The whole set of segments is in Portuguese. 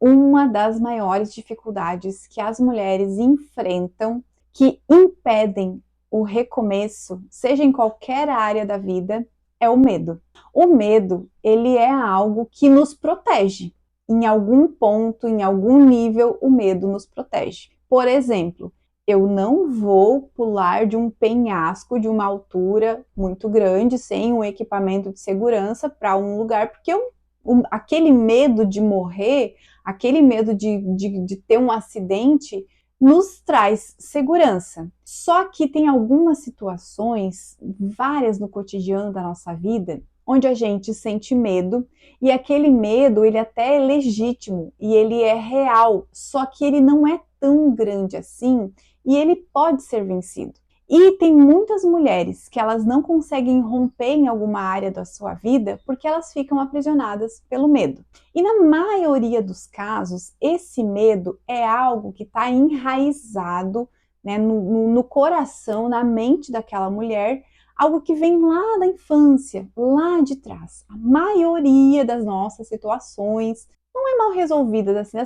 uma das maiores dificuldades que as mulheres enfrentam, que impedem o recomeço, seja em qualquer área da vida, é o medo. O medo, ele é algo que nos protege. Em algum ponto, em algum nível, o medo nos protege. Por exemplo, eu não vou pular de um penhasco de uma altura muito grande, sem um equipamento de segurança, para um lugar, porque aquele medo de morrer, aquele medo de ter um acidente, nos traz segurança. Só que tem algumas situações, várias no cotidiano da nossa vida, onde a gente sente medo, e aquele medo, ele até é legítimo, e ele é real, só que ele não é tão grande assim, e ele pode ser vencido. E tem muitas mulheres que elas não conseguem romper em alguma área da sua vida porque elas ficam aprisionadas pelo medo. E na maioria dos casos, esse medo é algo que está enraizado, né, no coração, na mente daquela mulher, algo que vem lá da infância, lá de trás. A maioria das nossas situações não é mal resolvidas, assim,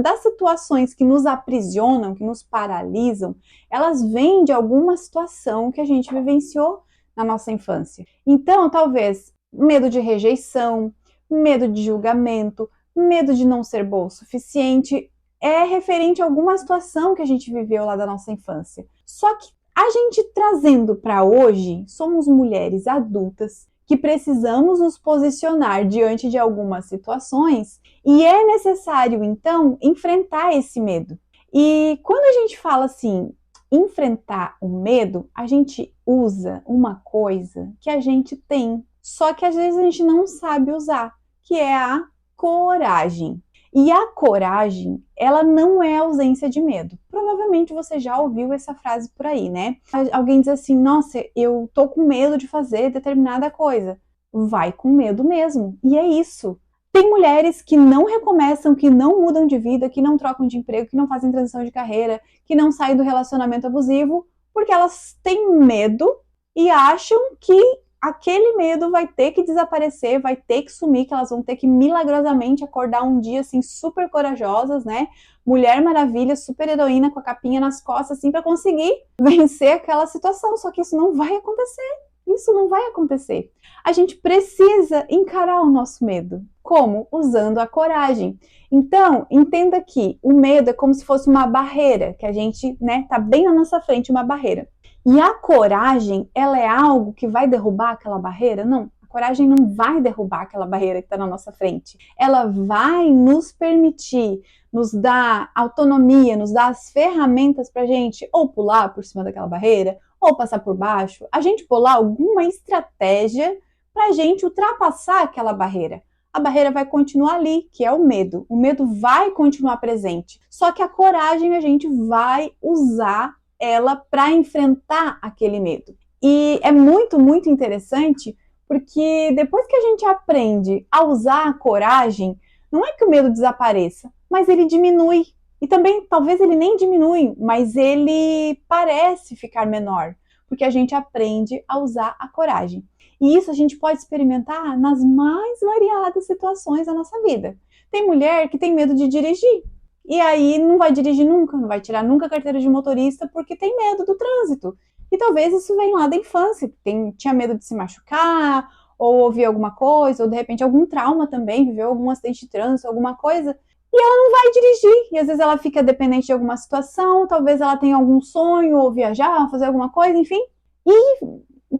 das situações que nos aprisionam, que nos paralisam, elas vêm de alguma situação que a gente vivenciou na nossa infância. Então, talvez medo de rejeição, medo de julgamento, medo de não ser bom o suficiente, é referente a alguma situação que a gente viveu lá da nossa infância. Só que a gente trazendo para hoje, somos mulheres adultas que precisamos nos posicionar diante de algumas situações e é necessário, então, enfrentar esse medo. E quando a gente fala assim, enfrentar o medo, a gente usa uma coisa que a gente tem, só que às vezes a gente não sabe usar, que é a coragem. E a coragem, ela não é ausência de medo. Provavelmente você já ouviu essa frase por aí, né? Alguém diz assim: nossa, eu tô com medo de fazer determinada coisa. Vai com medo mesmo. E é isso. Tem mulheres que não recomeçam, que não mudam de vida, que não trocam de emprego, que não fazem transição de carreira, que não saem do relacionamento abusivo, porque elas têm medo e acham que aquele medo vai ter que desaparecer, vai ter que sumir, que elas vão ter que milagrosamente acordar um dia assim super corajosas, né? Mulher Maravilha, super heroína com a capinha nas costas assim para conseguir vencer aquela situação, só que isso não vai acontecer. Isso não vai acontecer. A gente precisa encarar o nosso medo. Como? Usando a coragem. Então, entenda que o medo é como se fosse uma barreira, que a gente, né, tá bem na nossa frente, uma barreira. E a coragem, ela é algo que vai derrubar aquela barreira? Não. A coragem não vai derrubar aquela barreira que está na nossa frente. Ela vai nos permitir, nos dar autonomia, nos dar as ferramentas para a gente ou pular por cima daquela barreira, ou passar por baixo, a gente bolar alguma estratégia para a gente ultrapassar aquela barreira. A barreira vai continuar ali, que é o medo. O medo vai continuar presente. Só que a coragem a gente vai usar ela para enfrentar aquele medo. E é muito, muito interessante porque depois que a gente aprende a usar a coragem, não é que o medo desapareça, mas ele diminui. E também, talvez ele nem diminui, mas ele parece ficar menor, porque a gente aprende a usar a coragem. E isso a gente pode experimentar nas mais variadas situações da nossa vida. Tem mulher que tem medo de dirigir, e aí não vai dirigir nunca, não vai tirar nunca a carteira de motorista porque tem medo do trânsito. E talvez isso venha lá da infância, tinha medo de se machucar, ou ouvir alguma coisa, ou de repente algum trauma também, viveu algum acidente de trânsito, alguma coisa, e ela não vai dirigir. E às vezes ela fica dependente de alguma situação, talvez ela tenha algum sonho, ou viajar, ou fazer alguma coisa, enfim, e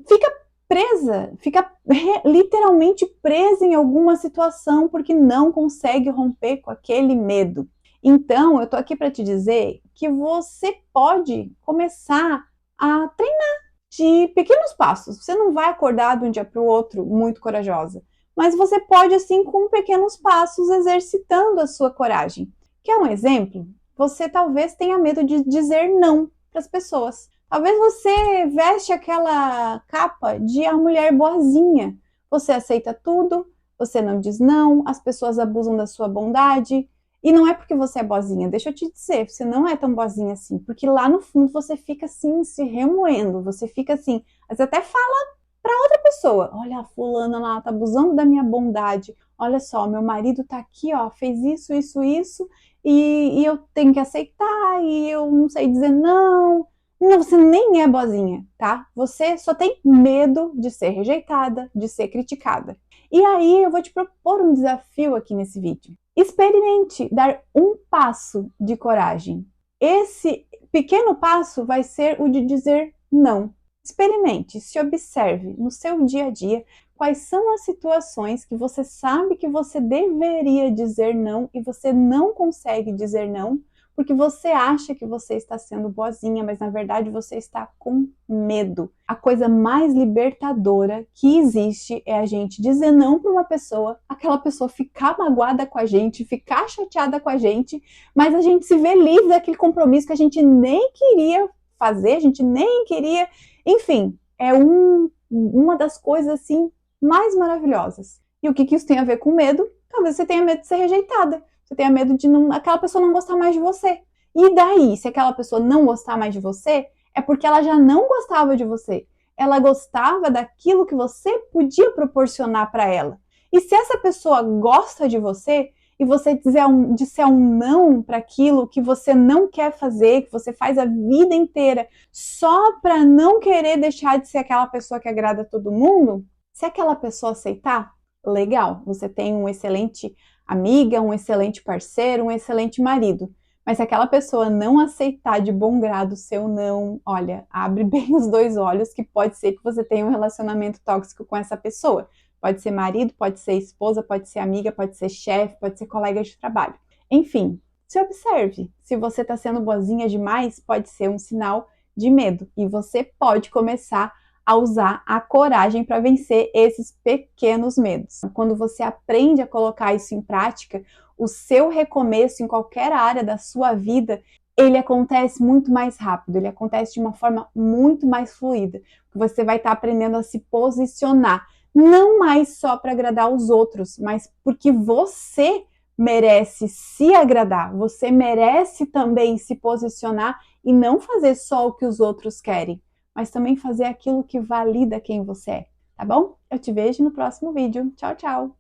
fica presa, fica literalmente presa em alguma situação porque não consegue romper com aquele medo. Então, eu tô aqui para te dizer que você pode começar a treinar de pequenos passos. Você não vai acordar de um dia para o outro muito corajosa, mas você pode, assim, com pequenos passos, exercitando a sua coragem. Quer um exemplo? Você talvez tenha medo de dizer não para as pessoas. Talvez você veste aquela capa de a mulher boazinha. Você aceita tudo, você não diz não, as pessoas abusam da sua bondade. E não é porque você é boazinha, deixa eu te dizer, você não é tão boazinha assim, porque lá no fundo você fica assim, se remoendo, você fica assim, você até fala para outra pessoa, olha, a fulana lá tá abusando da minha bondade, olha só, meu marido tá aqui, ó, fez isso, isso, isso, e eu tenho que aceitar, e eu não sei dizer não. Não, você nem é boazinha, tá? Você só tem medo de ser rejeitada, de ser criticada. E aí eu vou te propor um desafio aqui nesse vídeo. Experimente dar um passo de coragem. Esse pequeno passo vai ser o de dizer não. Experimente, se observe no seu dia a dia quais são as situações que você sabe que você deveria dizer não e você não consegue dizer não porque você acha que você está sendo boazinha, mas na verdade você está com medo. A coisa mais libertadora que existe é a gente dizer não para uma pessoa, aquela pessoa ficar magoada com a gente, ficar chateada com a gente, mas a gente se vê livre daquele compromisso que a gente nem queria fazer, a gente nem queria. Enfim, é uma das coisas assim mais maravilhosas. E o que isso tem a ver com medo? Talvez você tenha medo de ser rejeitada. Você tenha medo de aquela pessoa não gostar mais de você. E daí, se aquela pessoa não gostar mais de você, é porque ela já não gostava de você. Ela gostava daquilo que você podia proporcionar para ela. E se essa pessoa gosta de você e você disser um não para aquilo que você não quer fazer, que você faz a vida inteira só para não querer deixar de ser aquela pessoa que agrada a todo mundo, se aquela pessoa aceitar, legal, você tem um excelente amiga, um excelente parceiro, um excelente marido. Mas se aquela pessoa não aceitar de bom grado o seu não, olha, abre bem os dois olhos que pode ser que você tenha um relacionamento tóxico com essa pessoa. Pode ser marido, pode ser esposa, pode ser amiga, pode ser chefe, pode ser colega de trabalho. Enfim, se observe. Se você está sendo boazinha demais, pode ser um sinal de medo. E você pode começar a usar a coragem para vencer esses pequenos medos. Quando você aprende a colocar isso em prática, o seu recomeço em qualquer área da sua vida, ele acontece muito mais rápido, ele acontece de uma forma muito mais fluida. Você vai estar aprendendo a se posicionar, não mais só para agradar os outros, mas porque você merece se agradar, você merece também se posicionar e não fazer só o que os outros querem, mas também fazer aquilo que valida quem você é, tá bom? Eu te vejo no próximo vídeo. Tchau, tchau!